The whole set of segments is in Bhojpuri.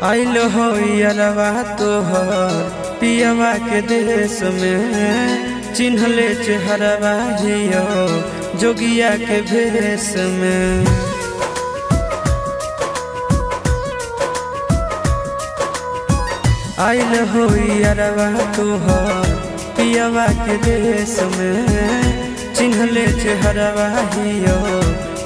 आइल हो यारवा तोहर पियवा के देश में, चिन्हले चेहरवा हियो जोगिया के भेष में। आइल हो यारवा तोहर पियवा के देश में, चिन्हले चेहरवा हियो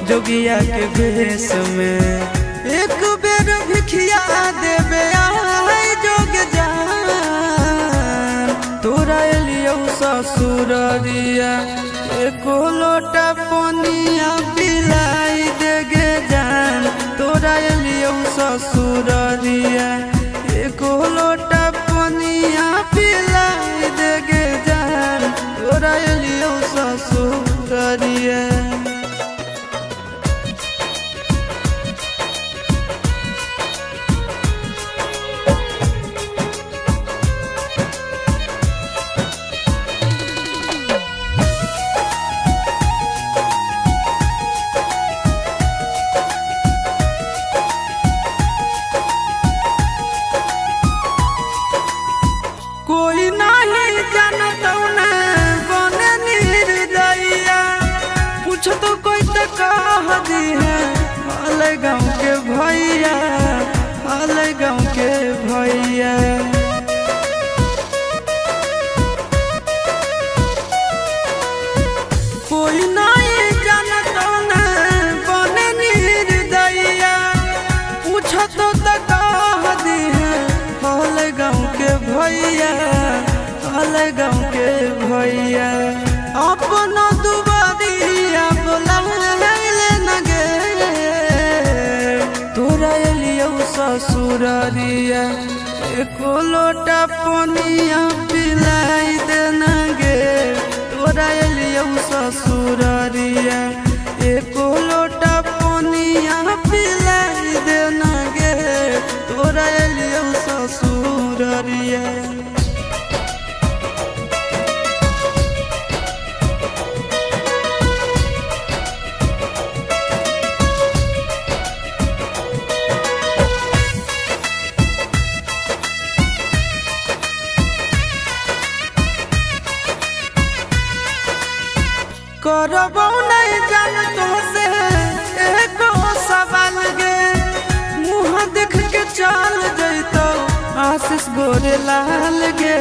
जोगिया के भेष में। एक बेर भिखिया देवे आए जोग जान, तोरा एलियो ससुररिया एको लोटा पनिया पिलाई देगे जान। तोरा एलियो ससुररिया एको लोटा पनिया पिलाई देगे जान। तोरा एलियो ससुररिया कोई नहीं जानत न बने निर्दयिया, पूछ तो कोई तो कह दी है हाल गाँव के भैया, हाल गाँव के भैया। कोई नहीं जानत न बने निर्दयिया, पूछ तो कह दी है हाल गाँव के भैया, हाल गाँव के भैया। अपना दुबारिया बोला न गे, तोरा एलियो ससुररिया एको लोटा पनिया पिलाई देना गे। तोरा एलियो ससुररिया एको लोटा पनिया पिलाई देना गे। तोरा एलियो ससुररिया करबो नहीं जान तुमसे एको सवाल गे, मुँह देख के चल जैतो आशीष गोरे लाल गे,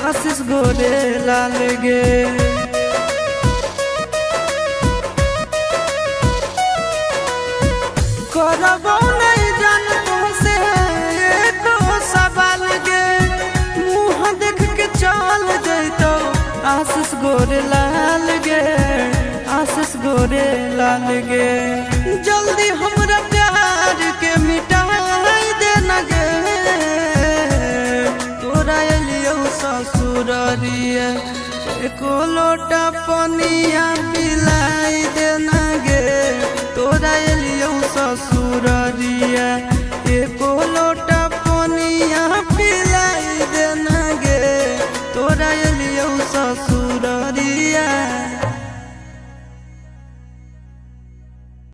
आशीष गोरे लाल गे। करबो नहीं जान तुमसे एको सवाल गे, मुँह देख के चल जैतो आशीष गोरे लाल गे, आशीष गोरे लाल गे। जल्दी हमरा प्यार के मिटाई देना गे। तोरा एलियो ससुररिया एको लोटा पनिया पिलाई देना गे। तोरा एलियो ससुररिया एको लोटा पनिया पिलाई देना गे। तोरा